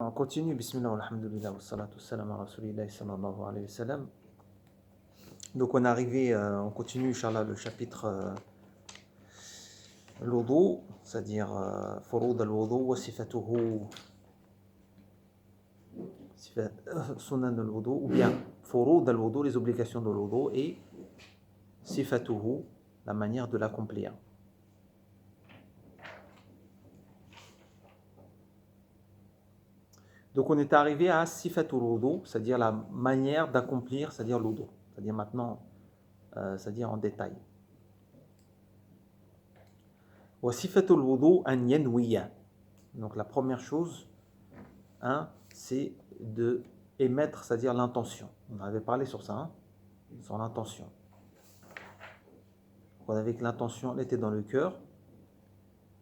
On continue, bismillah, alhamdulillah, wa salatu wa salam ala rasulillah sallallahu alayhi wa sallam. Donc on est arrivé, on continue, Inch'Allah, le chapitre l'wudu, c'est-à-dire furud al-wudu wa sifatuhu, sunan al-wudu, ou bien furud al-wudu, les obligations de l'wudu, et sifatuhu, la manière de l'accomplir. Donc on est arrivé à sifatul wudu, c'est-à-dire la manière d'accomplir, c'est-à-dire l'wudu, c'est-à-dire maintenant, c'est-à-dire en détail. Wa sifatul wudu an yanwiya. Donc la première chose, c'est de émettre, c'est-à-dire l'intention. On avait parlé sur ça, sur l'intention. On avait que l'intention, elle était dans le cœur,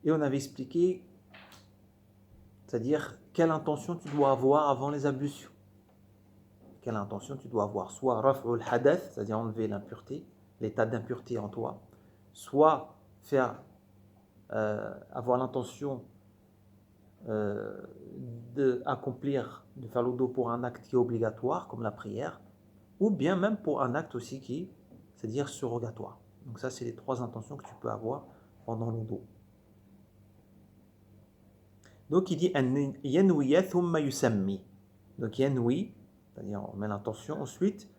et on avait expliqué, c'est-à-dire quelle intention tu dois avoir avant les ablutions. Quelle intention tu dois avoir, soit raf'ul hadath, c'est-à-dire enlever l'impureté, l'état d'impureté en toi, soit faire avoir l'intention d'accomplir, de faire l'wudu pour un acte qui est obligatoire, comme la prière, ou bien même pour un acte aussi qui, c'est-à-dire surrogatoire. Donc ça, c'est les trois intentions que tu peux avoir pendant l'wudu. Donc il dit « yanwiya thumma yusammi ». Donc yanwi, c'est-à-dire on met l'intention, ensuite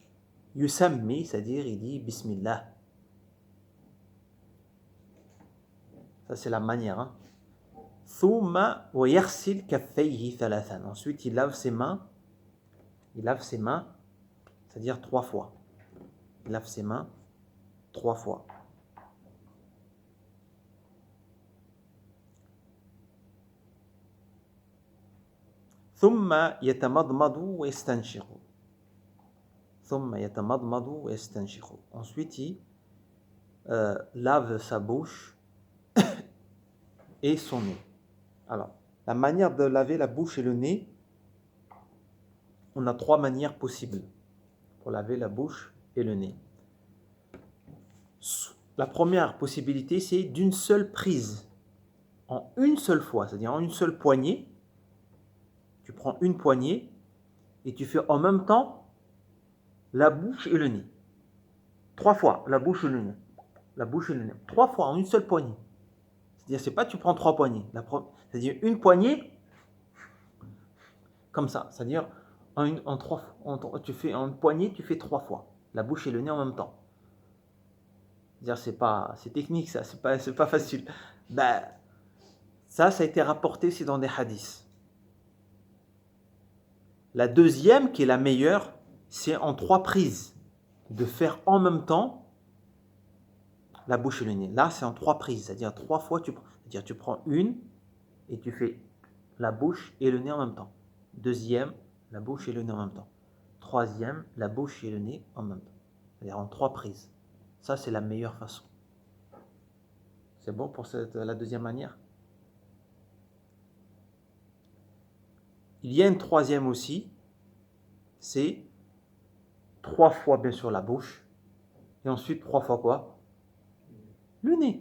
yusammi, c'est-à-dire il dit « bismillah ». Ça, c'est la manière. Thumma wa yaghsil kaffayhi thalathan. Ensuite, il lave ses mains, c'est-à-dire 3 fois. Il lave ses mains 3 fois. Thumma yatamadmadu wa yastanshiqu. Ensuite, il lave sa bouche et son nez. Alors, la manière de laver la bouche et le nez, on a 3 manières possibles pour laver la bouche et le nez. La première possibilité, c'est d'une seule prise, en une seule fois, c'est-à-dire en une seule poignée. Tu prends une poignée et tu fais en même temps la bouche et le nez. 3 fois, la bouche et le nez. La bouche et le nez. 3 fois en une seule poignée. C'est-à-dire, c'est pas tu prends 3 poignées. C'est-à-dire une poignée, comme ça. C'est-à-dire, tu fais en une poignée, tu fais 3 fois. La bouche et le nez en même temps. C'est-à-dire, c'est technique ça, c'est pas facile. Ça a été rapporté aussi dans des hadiths. La deuxième, qui est la meilleure, c'est en 3 prises. De faire en même temps la bouche et le nez. Là, c'est en 3 prises. C'est-à-dire 3 fois, c'est-à-dire tu prends une et tu fais la bouche et le nez en même temps. Deuxième, la bouche et le nez en même temps. Troisième, la bouche et le nez en même temps. C'est-à-dire en 3 prises. Ça, c'est la meilleure façon. C'est bon pour la deuxième manière? Il y a une troisième aussi. C'est 3 fois, bien sûr, la bouche. Et ensuite, 3 fois quoi? Le nez.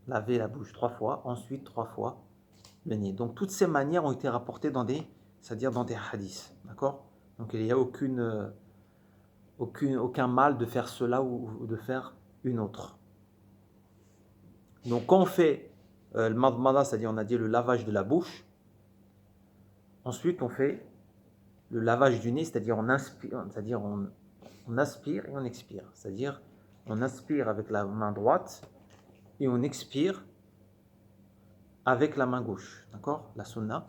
Laver la bouche 3 fois, ensuite 3 fois le nez. Donc toutes ces manières ont été rapportées dans des hadiths. D'accord? Donc il n'y a aucun mal de faire cela ou de faire une autre. Donc quand on fait le madmada, c'est-à-dire on a dit le lavage de la bouche, ensuite on fait le lavage du nez, c'est-à-dire on inspire, on aspire et on expire. C'est-à-dire on inspire avec la main droite et on expire avec la main gauche. D'accord? La sunna,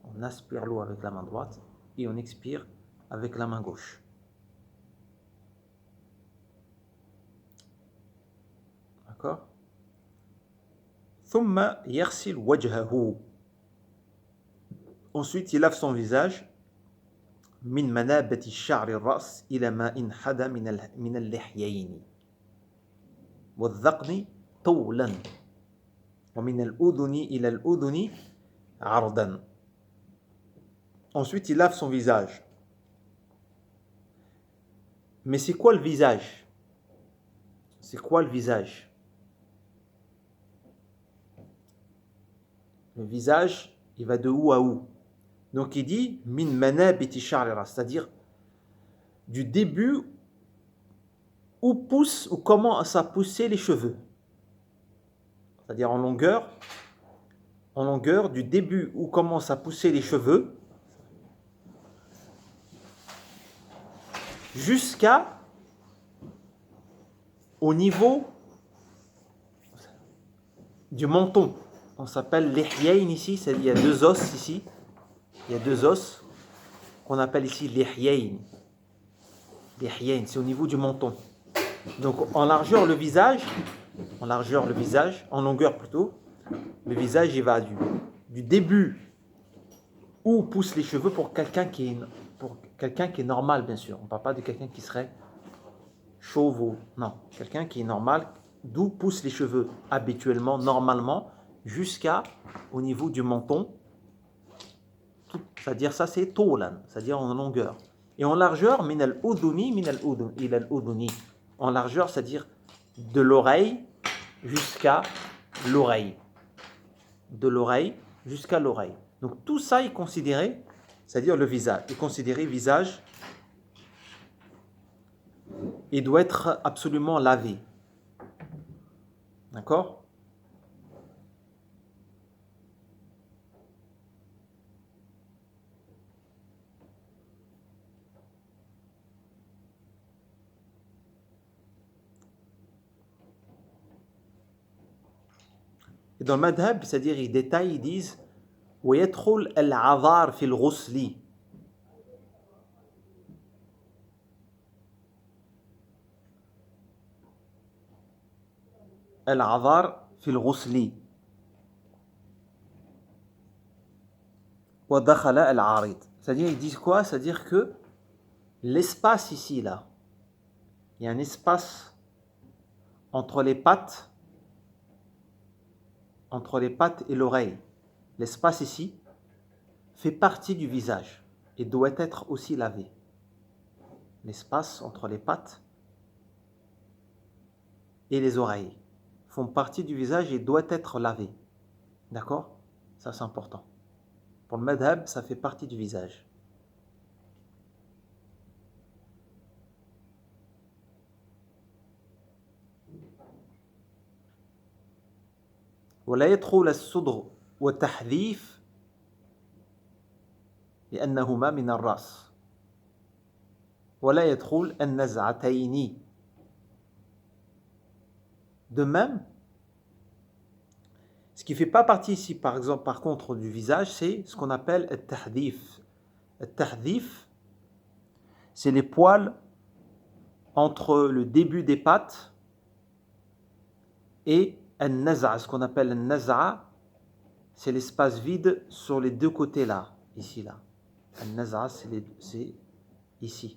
on aspire l'eau avec la main droite et on expire avec la main gauche. D'accord? Thumma yaghsil wajhahu. Ensuite, il lave son visage. Min manabati sha'ri ar-ra's ila ma'in hada min al-lihyayn. Wa al-dhaqni tawlan. Wa min al-udhuni ila al-udhuni 'ardan. Ensuite, il lave son visage. Mais c'est quoi le visage? C'est quoi le visage? Le visage, Il va de où à où? Donc il dit min manabiti sha'ri ras, c'est-à-dire du début où commencent à pousser les cheveux. C'est-à-dire en longueur du début où commencent à pousser les cheveux jusqu'à au niveau du menton. On s'appelle l'ihyayn ici, il y a deux os ici. Il y a deux os qu'on appelle ici l'ihyayn. L'ihyayn, c'est au niveau du menton. Donc en longueur le visage, en longueur plutôt, le visage il va du début où poussent les cheveux pour quelqu'un qui est normal bien sûr. On ne parle pas de quelqu'un qui serait chauve ou non, quelqu'un qui est normal, d'où poussent les cheveux habituellement, normalement, jusqu'à au niveau du menton. C'est-à-dire ça c'est tawlan, c'est-à-dire en longueur. Et en largeur, min al-uduni ila al-uduni. En largeur, c'est-à-dire de l'oreille jusqu'à l'oreille. De l'oreille jusqu'à l'oreille. Donc tout ça est considéré, c'est-à-dire le visage, est considéré visage et doit être absolument lavé. D'accord? Et dans le madhab, c'est-à-dire ils détaillent, ils disent ويدخل العذار في الغسل. العذار في الغسل ودخل العارض. C'est-à-dire ils disent quoi? C'est-à-dire que l'espace ici là, il y a un espace entre les pattes et l'oreille. L'espace ici fait partie du visage et doit être aussi lavé. L'espace entre les pattes et les oreilles font partie du visage et doit être lavé. D'accord? Ça c'est important. Pour le madhab, ça fait partie du visage. ولا يدخل الصدغ والتحذيف لأنهما من الرأس ولا يدخل النزعتين. De même, ce qui ne fait pas partie ici, par exemple, par contre, du visage, c'est ce qu'on appelle le tahdif. Le tahdif, c'est les poils entre le début des pattes et al-naza'. Ce qu'on appelle al-naza', c'est l'espace vide sur les deux côtés là, ici là. Al-naza', c'est ici.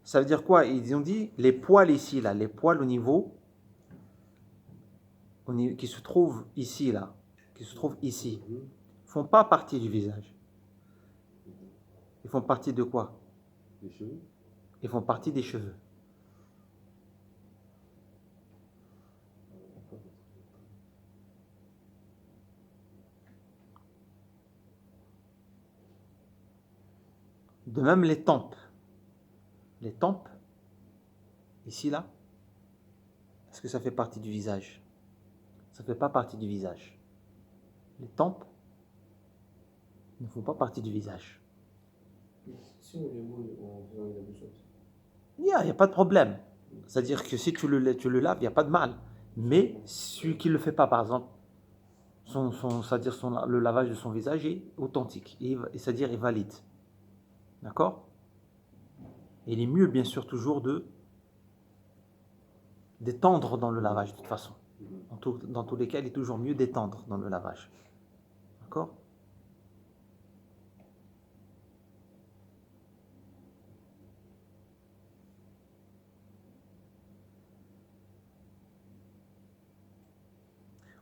Ça veut dire quoi? Ils ont dit les poils ici là, les poils au niveau qui se trouvent ici là, qui se trouvent ici, font pas partie du visage. Ils font partie de quoi? Des cheveux. Ils font partie des cheveux. De même les tempes. Les tempes, ici là, est-ce que ça fait partie du visage? Ça ne fait pas partie du visage. Les tempes ne font pas partie du visage. Si on les mouille en faisant la même chose. Il n'y a pas de problème. C'est-à-dire que si tu le laves, il n'y a pas de mal. Mais celui qui ne le fait pas, par exemple, c'est-à-dire le lavage de son visage est authentique, c'est-à-dire est valide. D'accord? Il est mieux, bien sûr, toujours d'étendre dans le lavage, de toute façon. Dans tous les cas, il est toujours mieux d'étendre dans le lavage. D'accord?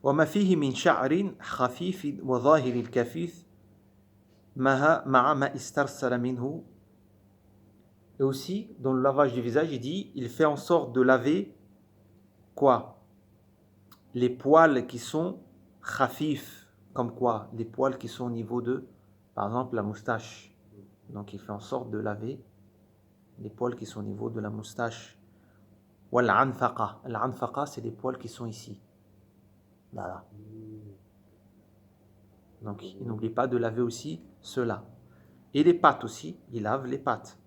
وما فيه من شعر خفيف وظاهر الكفيف مع ما استرسل منه. Et aussi, dans le lavage du visage, il dit, il fait en sorte de laver quoi? Les poils qui sont khafif, comme quoi les poils qui sont au niveau de, par exemple, la moustache. Donc il fait en sorte de laver les poils qui sont au niveau de la moustache. Wal anfaqa. L'anfaqa, c'est les poils qui sont ici. Voilà. Donc il n'oublie pas de laver aussi cela. Et les pattes aussi, il lave les pattes.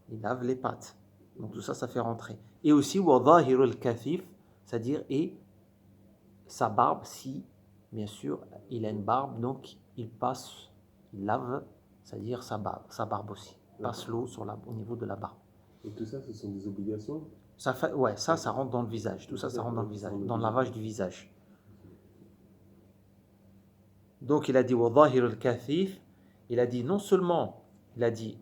Il lave les pattes. Donc tout ça, ça fait rentrer. Et aussi, wa dhahirul kathif, c'est-à-dire, et sa barbe, si, bien sûr, il a une barbe, donc il passe, il lave, c'est-à-dire sa barbe aussi. Il passe l'eau au niveau de la barbe. Et tout ça, ce sont des obligations? Ça fait, ouais, ça rentre dans le visage. Tout ça, ça rentre dans le visage, dans le lavage du visage. Donc il a dit wa dhahirul kathif, il a dit non seulement, il a dit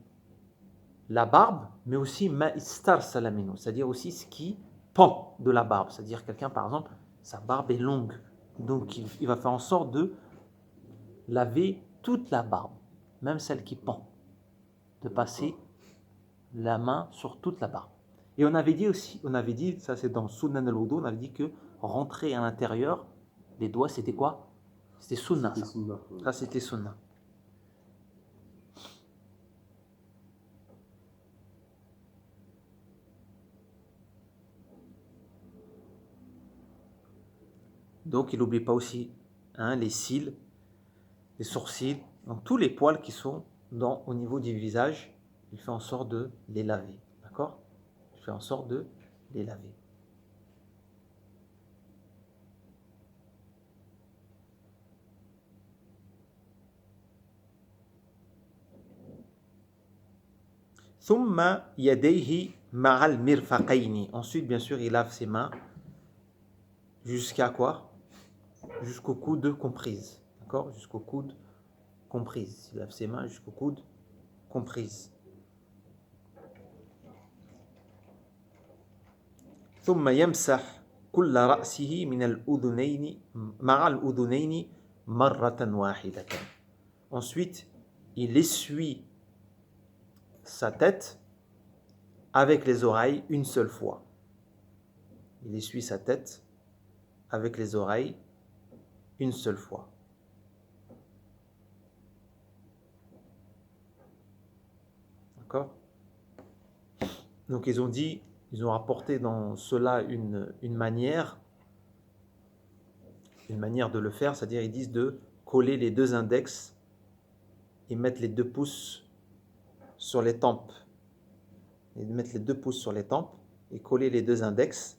la barbe, mais aussi ma istar salamino, c'est-à-dire aussi ce qui pend de la barbe. C'est-à-dire quelqu'un, par exemple, sa barbe est longue, donc il va faire en sorte de laver toute la barbe, même celle qui pend, de passer la main sur toute la barbe. Et on avait dit aussi, ça c'est dans Sunan al-Wudu, on avait dit que rentrer à l'intérieur, les doigts, c'était quoi? C'était sunna, ça. Ça, c'était sunna. Donc il n'oublie pas aussi les cils, les sourcils, donc tous les poils qui sont au niveau du visage, il fait en sorte de les laver. D'accord? Il fait en sorte de les laver. ثم يديه مع المرفقين. Ensuite, bien sûr, il lave ses mains jusqu'à quoi? Jusqu'au coude comprise. D'accord? Jusqu'au coude comprise. Il lave ses mains jusqu'au coude comprise. ثم يمسح كل رأسه من الأذنين مع الأذنين مرة واحدة. Ensuite, il essuie sa tête avec les oreilles une seule fois. Il essuie sa tête avec les oreilles une seule fois. D'accord? Donc ils ont apporté dans cela une manière de le faire, c'est-à-dire ils disent de coller les deux index et mettre les deux pouces sur les tempes. Et de mettre les deux pouces sur les tempes et coller les deux index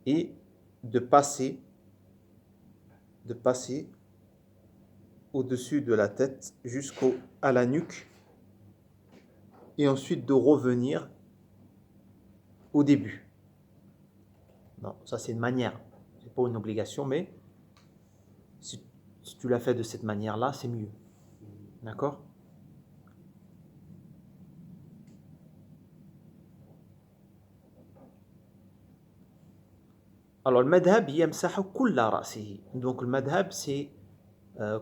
et de passer au-dessus de la tête jusqu'à la nuque et ensuite de revenir au début. Non, ça c'est une manière, c'est pas une obligation, mais si tu l'as fait de cette manière-là, c'est mieux. D'accord? Alors le madhab yamsahu kulla ra'sihi. Donc le madhab c'est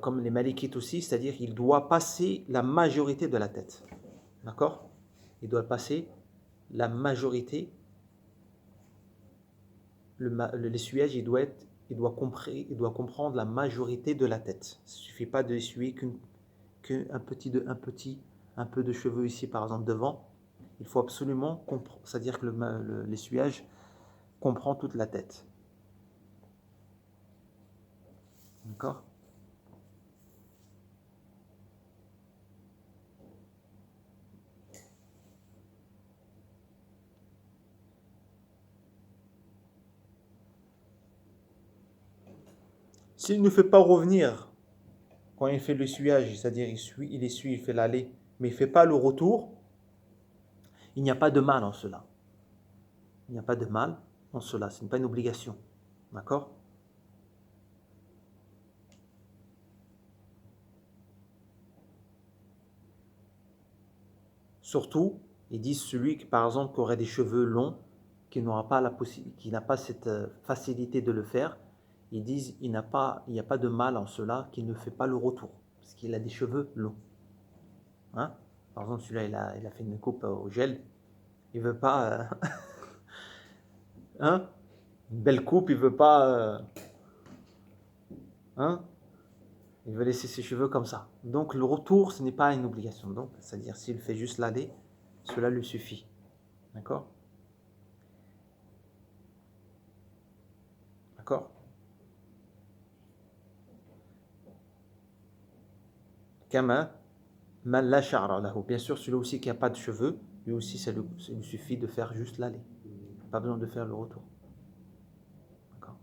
comme les malikites aussi, c'est-à-dire qu'il doit passer la majorité de la tête. D'accord? Il doit passer la majorité. L'essuyage, il doit comprendre la majorité de la tête. Il ne suffit pas d'essuyer un peu de cheveux ici, par exemple, devant. Il faut absolument comprendre, c'est-à-dire que l'essuyage comprend toute la tête. D'accord? S'il ne fait pas revenir quand il fait l'essuyage, c'est-à-dire il essuie, il fait l'aller, mais il ne fait pas le retour, il n'y a pas de mal en cela. Il n'y a pas de mal en cela, ce n'est pas une obligation. D'accord? Surtout, ils disent celui qui, par exemple, qui aurait des cheveux longs, qui n'a pas cette facilité de le faire, ils disent il n'y a pas de mal en cela qu'il ne fait pas le retour, parce qu'il a des cheveux longs. Hein? Par exemple, celui-là, il a fait une coupe au gel, il veut pas, hein? Une belle coupe, il veut pas Hein? Il veut laisser ses cheveux comme ça. Donc le retour, ce n'est pas une obligation. Donc, c'est-à-dire s'il fait juste l'aller, cela lui suffit. D'accord? D'accord? Kama man la sha'ra lahu. Bien sûr, celui aussi qui n'a pas de cheveux, lui aussi, ça lui suffit de faire juste l'aller. Pas besoin de faire le retour. D'accord?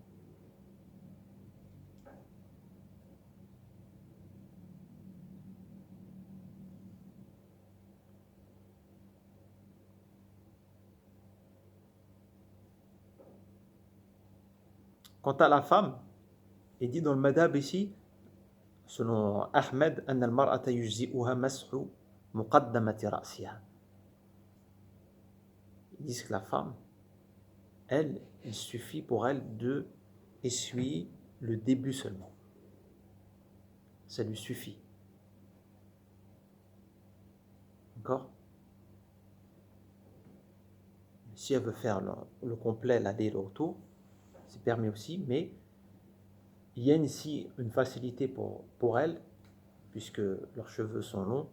Quant à la femme, il dit dans le madhab ici, selon Ahmed, أن المرأة يجزئها مسح مقدمة رأسها. Ils disent que la femme, elle, il suffit pour elle de essuyer le début seulement. Ça lui suffit. D'accord? Si elle veut faire le complet, l'aller et le retour, c'est permis aussi, mais il y a ici une facilité pour elle, puisque leurs cheveux sont longs.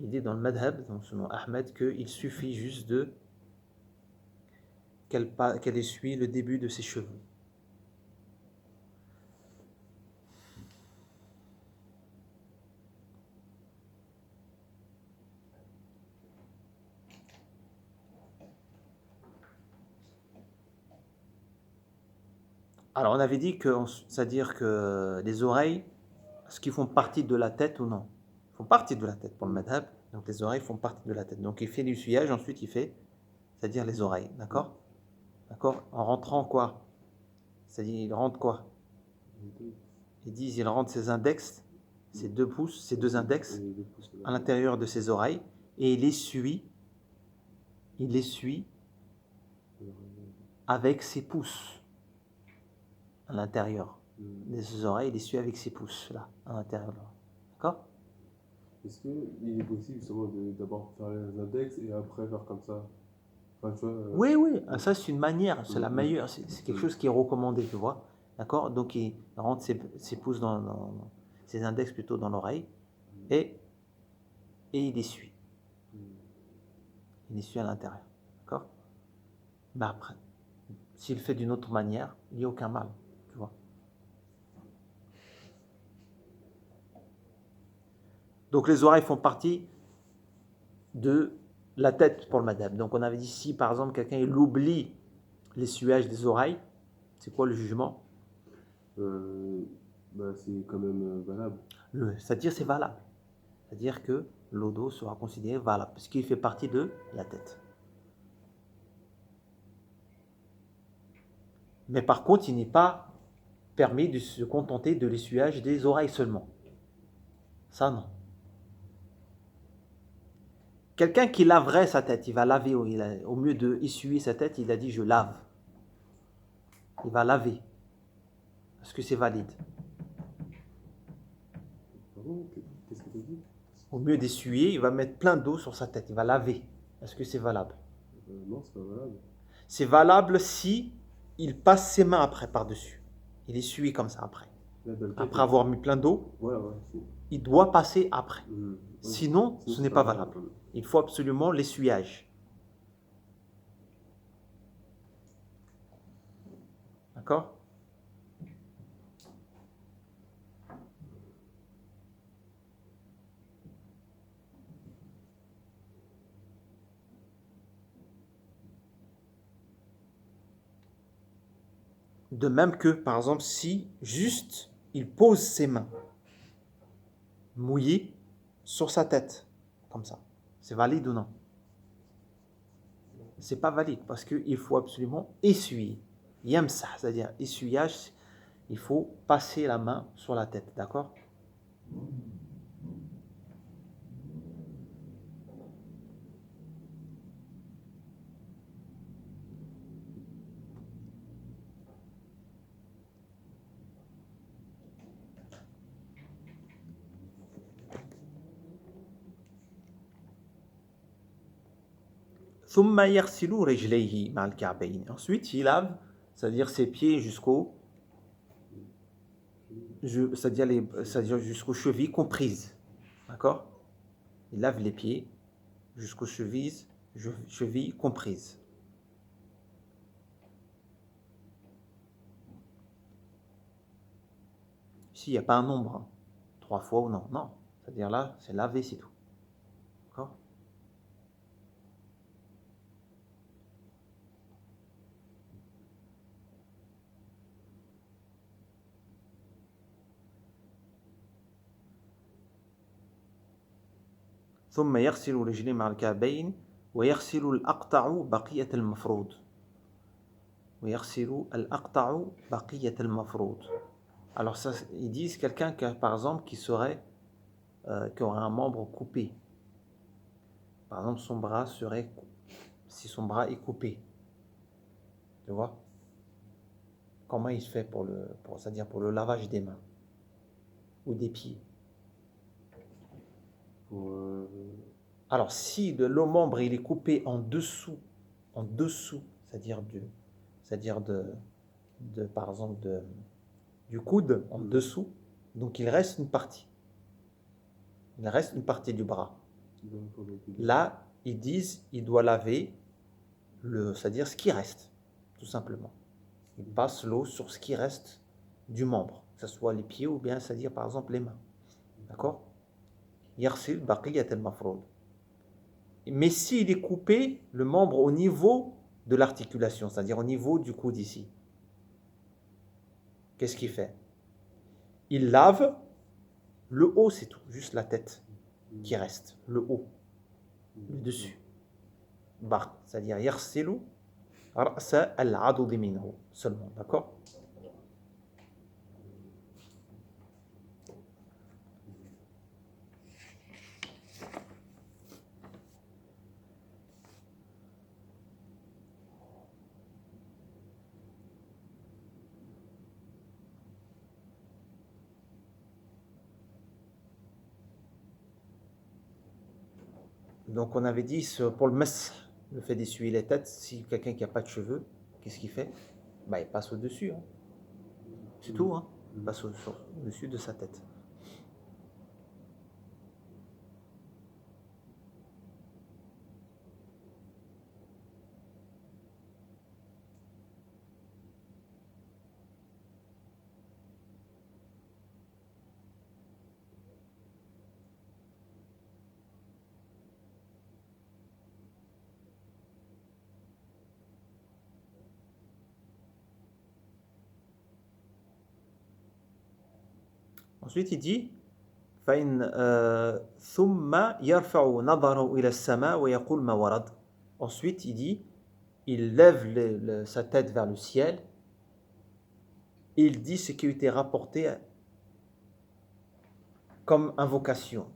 Il dit dans le madhab, donc selon Ahmed, qu'il suffit juste qu'elle essuie le début de ses cheveux. Alors on avait dit que, c'est-à-dire que les oreilles, est-ce qu'ils font partie de la tête ou non? Ils font partie de la tête pour le madhab, donc les oreilles font partie de la tête. Donc il fait l'essuyage, ensuite il fait, c'est-à-dire les oreilles, d'accord? D'accord? En rentrant quoi? C'est-à-dire il rentre quoi? Ils disent il rentre ses index, ses 2 pouces, ses 2 index à l'intérieur de ses oreilles et il essuie avec ses pouces à l'intérieur de ses oreilles, il essuie avec ses pouces là, à l'intérieur. D'accord? Est-ce qu'il est possible justement d'abord faire les index et après faire comme ça? Enfin, tu vois, Oui, ça c'est une manière, c'est la meilleure, c'est quelque chose qui est recommandé, tu vois. D'accord? Donc il rentre ses pouces ses index plutôt dans l'oreille et il essuie. Il essuie à l'intérieur. D'accord? Mais après, s'il fait d'une autre manière, il n'y a aucun mal, tu vois. Donc les oreilles font partie de la tête pour le madhab. Donc on avait dit si par exemple quelqu'un il oublie l'essuyage des oreilles, c'est quoi le jugement? c'est quand même valable. C'est-à-dire c'est valable. C'est-à-dire que l'odo sera considéré valable, puisqu'il fait partie de la tête. Mais par contre, il n'est pas permis de se contenter de l'essuyage des oreilles seulement. Ça, non. Quelqu'un qui laverait sa tête, il va laver, au mieux de essuyer sa tête, il a dit je lave. Il va laver. Est-ce que c'est valide? Pardon, qu'est-ce que tu as dit? Au mieux d'essuyer, il va mettre plein d'eau sur sa tête, il va laver. Est-ce que c'est valable? Non, c'est pas valable. C'est valable si il passe ses mains après par-dessus. Il essuie comme ça après. Là, dans le cas, Après avoir mis plein d'eau, ouais, il doit passer après. Ouais. Sinon, ce n'est pas valable. Il faut absolument l'essuyage. D'accord? De même que, par exemple, si juste il pose ses mains mouillées sur sa tête, comme ça, c'est valide ou non? C'est pas valide parce qu'il faut absolument essuyer. Yamsah, c'est-à-dire essuyage, il faut passer la main sur la tête, d'accord? ثم يغسل رجليه مع الكعبين. Ensuite, il lave, c'est-à-dire ses pieds c'est-à-dire jusqu'aux chevilles comprises. D'accord? Il lave les pieds jusqu'aux chevilles comprises. Ici, il n'y a pas un nombre. Hein. 3 fois ou non. Non. C'est-à-dire là, c'est laver, c'est tout. D'accord? ثم يغسل رجليه مع الكعبين ويغسل الأقطع بقية المفروض. ويغسل الأقطع بقية المفروض. Alors ça, ils disent quelqu'un qui, par exemple qui aurait un membre coupé. Par exemple, si son bras est coupé, tu vois, comment il se fait c'est-à-dire pour le lavage des mains ou des pieds? Alors si le membre il est coupé en dessous, c'est-à-dire par exemple du coude en dessous, donc il reste une partie du bras. Là, ils disent, il doit laver c'est-à-dire ce qui reste, tout simplement. Il passe l'eau sur ce qui reste du membre, que ce soit les pieds ou bien, c'est-à-dire par exemple les mains. D'accord? Yarsil baqiyat al-mafroud. Mais s'il est coupé, le membre au niveau de l'articulation, c'est-à-dire au niveau du coude ici, qu'est-ce qu'il fait? Il lave le haut, c'est tout, juste la tête qui reste, le haut, le dessus. C'est-à-dire yarsilu ra'sa al-adud minhu seulement, d'accord? Donc on avait dit pour le mess, le fait d'essuyer les têtes, si quelqu'un qui n'a pas de cheveux, qu'est-ce qu'il fait? Il passe au-dessus. Hein. C'est tout, hein? Il passe au-dessus de sa tête. Ensuite, il dit ثم يرفع نظره إلى السماء ويقول ما ورد. Ensuite, il dit, il lève sa tête vers le ciel et il dit ce qui a été rapporté comme invocation.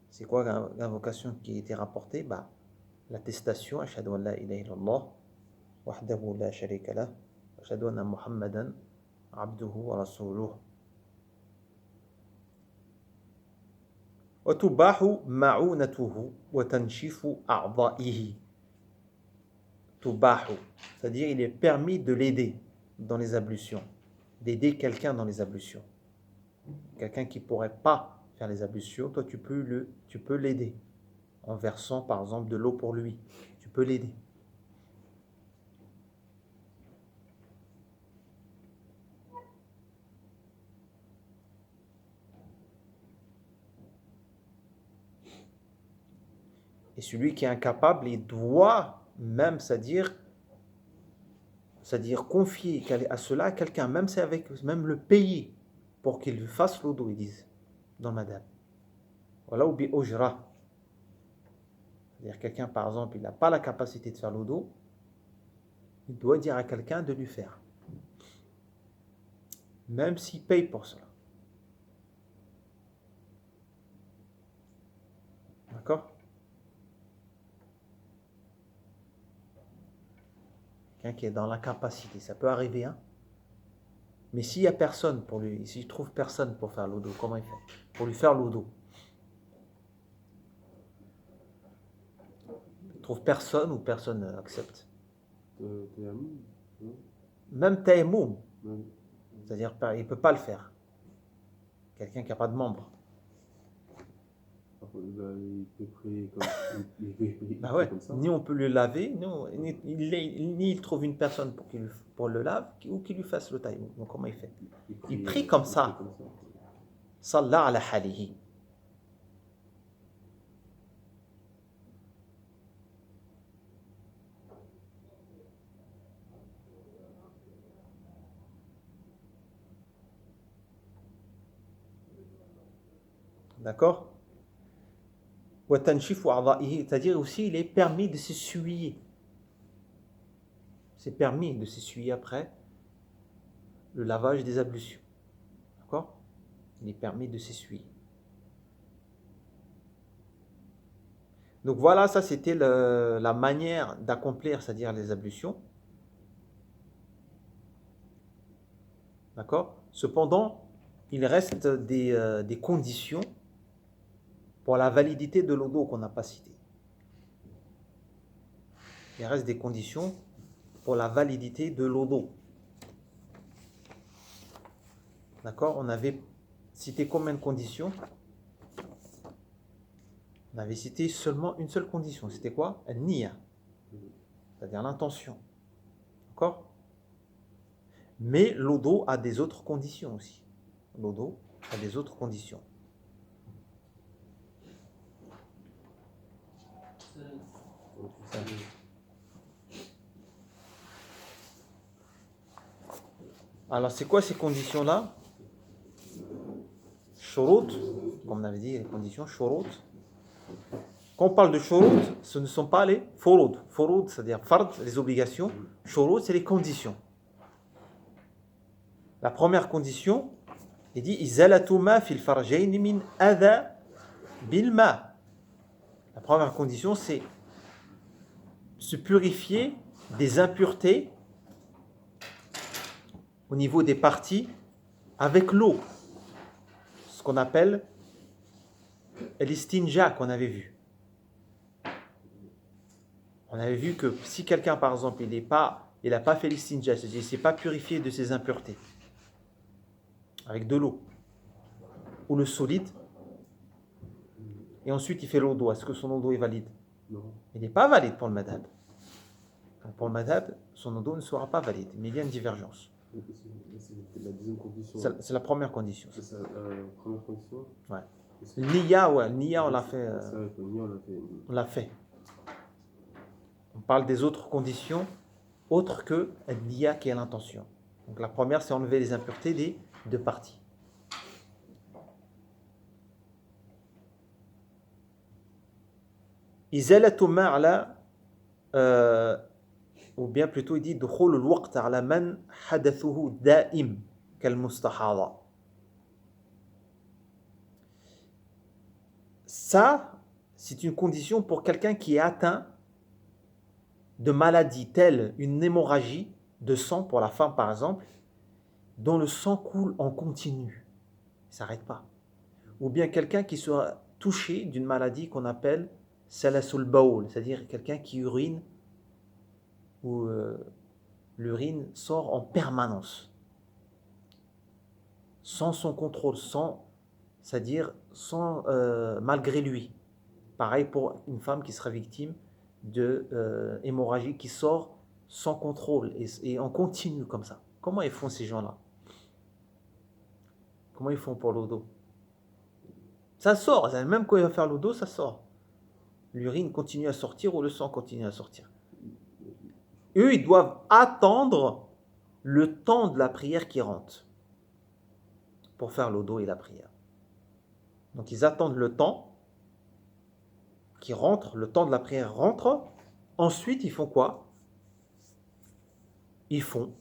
C'est quoi l'invocation qui a été rapportée? L'attestation, ashhadu an la ilaha illallah, wahdahu la sharika lah, ashhadu anna Muhammadan abduhu wa rasuluh. وتباح معونته وتنشيف أعضائه. تباح, c'est-à-dire il est permis de l'aider dans les ablutions, d'aider quelqu'un dans les ablutions. Quelqu'un qui ne pourrait pas faire les ablutions, toi tu peux l'aider en versant par exemple de l'eau pour lui. Tu peux l'aider. Et celui qui est incapable, il doit même, c'est-à-dire confier à cela à quelqu'un, même le payer pour qu'il lui fasse l'odo, ils disent dans le madhab. Voilà, ou bi ujra. C'est-à-dire quelqu'un, par exemple, il n'a pas la capacité de faire l'odo, il doit dire à quelqu'un de lui faire. Même s'il paye pour cela. D'accord? Quelqu'un qui est dans l'incapacité, ça peut arriver, hein? Mais s'il n'y a personne pour lui, s'il trouve personne pour faire l'odo, comment il fait? Pour lui faire l'odo. Il trouve personne ou personne n'accepte. Même tayammum. C'est-à-dire, il ne peut pas le faire. Quelqu'un qui n'a pas de membre. Il peut prier comme, il Bah prie ouais, comme ça. ni on peut le laver, ni il trouve une personne pour le lave, ou qui lui fasse le taïmou. Donc comment il fait? Il prie comme ça. Salla ala halihi. D'accord? Wa tanshifu a'dha'ihi, c'est-à-dire aussi il est permis de s'essuyer. C'est permis de s'essuyer après le lavage des ablutions. D'accord? Il est permis de s'essuyer. Donc voilà, ça c'était la manière d'accomplir, c'est-à-dire les ablutions. D'accord? Cependant, il reste des conditions pour la validité de l'odo qu'on n'a pas cité. Il reste des conditions pour la validité de l'odo. D'accord? On avait cité combien de conditions? On avait cité seulement une seule condition. C'était quoi? Al-niya. C'est-à-dire l'intention. D'accord? Mais l'odo a des autres conditions aussi. L'odo a des autres conditions. Alors, c'est quoi ces conditions-là? Shurut, comme on avait dit, les conditions, shurut. Quand on parle de shurut, ce ne sont pas les furud. Furud, c'est-à-dire fard, les obligations. Shurut, c'est les conditions. La première condition, il dit izalatu ma fil farjayn min adha bil ma. La première condition, c'est se purifier des impuretés au niveau des parties avec l'eau. Ce qu'on appelle l'istinja qu'on avait vu. On avait vu que si quelqu'un, par exemple, il n'a pas fait l'istinja, c'est-à-dire il ne s'est pas purifié de ses impuretés avec de l'eau ou le solide, et ensuite il fait l'odo, est-ce que son odo est valide? Non. Il n'est pas valide pour le madhab. Pour le madhab, son odo ne sera pas valide, mais il y a une divergence. C'est la deuxième condition. C'est la première condition. C'est ça, la première condition? Ouais. L'Iya, ouais, l'Iya, on l'a fait. C'est vrai que l'Iya, on l'a fait. On l'a fait. On parle des autres conditions autres que l'Iya qui est l'intention. Donc la première, c'est enlever les impuretés des deux parties. Izalatu ma'ala, ou bien plutôt il dit dukhul al-waqt ala man hadathuhu da'im kal mustahada. Ça, c'est une condition pour quelqu'un qui est atteint de maladies telles une hémorragie de sang pour la femme par exemple, dont le sang coule en continu, il ne s'arrête pas. Ou bien quelqu'un qui sera touché d'une maladie qu'on appelle salasul baoul, c'est-à-dire quelqu'un qui urine où l'urine sort en permanence, sans son contrôle, c'est-à-dire malgré lui. Pareil pour une femme qui sera victime de hémorragie qui sort sans contrôle et en continu comme ça. Comment ils font ces gens-là? Comment ils font pour l'odo? Ça sort, même quand il va faire l'odo, ça sort. L'urine continue à sortir ou le sang continue à sortir. Eux, ils doivent attendre le temps de la prière qui rentre pour faire l'odo et la prière. Donc ils attendent le temps qui rentre, le temps de la prière rentre. Ensuite, ils font quoi? Ils font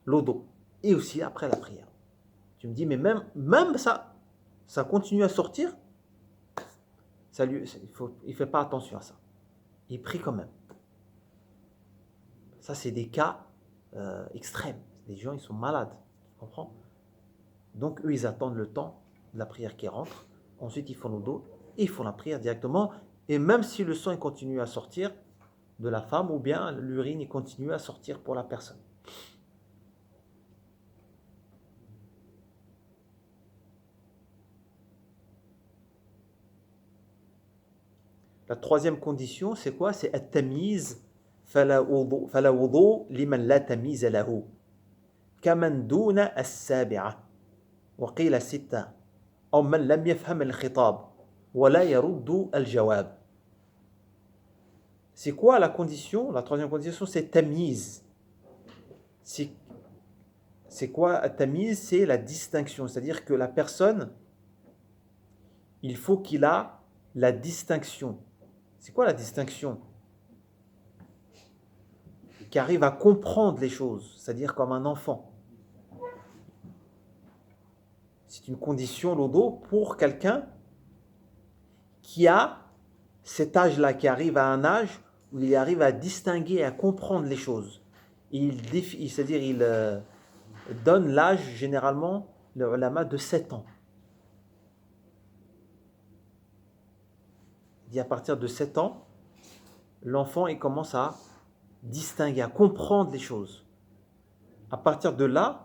l'odo et aussi après la prière. Tu me dis, mais même ça continue à sortir. Il ne fait pas attention à ça. Il prie quand même. Ça, c'est des cas extrêmes. Les gens, ils sont malades. Tu comprends? Donc, eux, ils attendent le temps de la prière qui rentre. Ensuite, ils font l'odo et ils font la prière directement. Et même si le sang il continue à sortir de la femme ou bien l'urine il continue à sortir pour la personne. La troisième condition, c'est quoi? C'est at-tamyiz fala wudu liman la tamyiz lahu. كمن دون السابعة وقيل ستة أو من لم يفهم الخطاب ولا يرد الجواب. C'est quoi la condition? La troisième condition, c'est tamyiz. C'est quoi tamyiz? C'est la distinction. C'est-à-dire que la personne, il faut qu'il a la distinction. C'est quoi la distinction? Qui arrive à comprendre les choses, c'est-à-dire comme un enfant. C'est une condition, l'odo, pour quelqu'un qui a cet âge-là, qui arrive à un âge où il arrive à distinguer, à comprendre les choses. C'est-à-dire il donne l'âge, généralement, le ulama, de 7 ans. Il dit à partir de 7 ans, l'enfant il commence à distinguer, à comprendre les choses. À partir de là,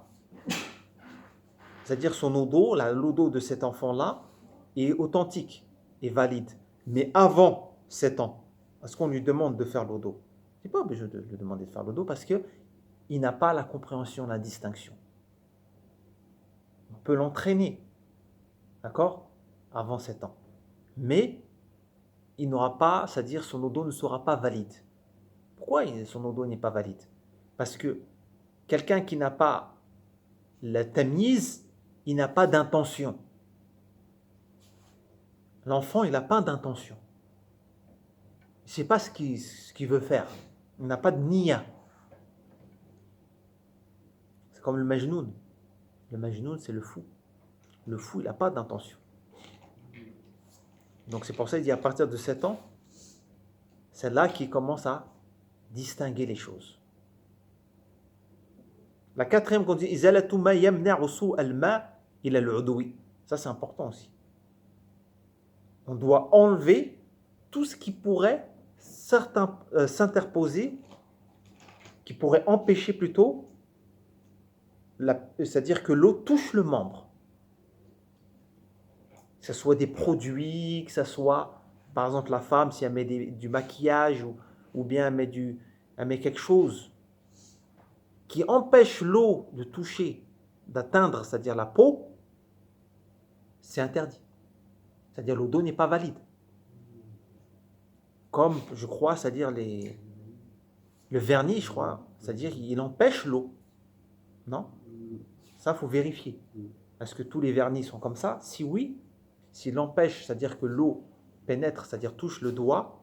c'est-à-dire son odo, l'odo de cet enfant-là, est authentique et valide. Mais avant 7 ans, parce qu'on lui demande de faire l'odo. Il n'est pas obligé de lui demander de faire l'odo parce qu'il n'a pas la compréhension, la distinction. On peut l'entraîner, d'accord, avant 7 ans. Mais il n'aura pas, c'est-à-dire son odo ne sera pas valide. Pourquoi son odo n'est pas valide? Parce que quelqu'un qui n'a pas la tamyiz, il n'a pas d'intention. L'enfant, il n'a pas d'intention. Il ne sait pas ce qu'il veut faire. Il n'a pas de niya. C'est comme le majnoun. Le majnoun, c'est le fou. Le fou, il n'a pas d'intention. Donc c'est pour ça qu'il dit à partir de 7 ans, c'est là qu'il commence à distinguer les choses. La quatrième condition, izalatu ma yamna'u su'al ma ila al-'udwi. Ça c'est important aussi. On doit enlever tout ce qui pourrait s'interposer, qui pourrait empêcher plutôt, c'est-à-dire que l'eau touche le membre. Que ce soit des produits, que ce soit, par exemple, la femme, si elle met du maquillage ou bien elle met quelque chose qui empêche l'eau de toucher, d'atteindre, c'est-à-dire la peau, c'est interdit. C'est-à-dire l'eau n'est pas valide. Comme, je crois, c'est-à-dire le vernis, je crois, c'est-à-dire il empêche l'eau. Non? Ça, il faut vérifier. Est-ce que tous les vernis sont comme ça? Si oui, s'il empêche, c'est-à-dire que l'eau pénètre, c'est-à-dire touche le doigt,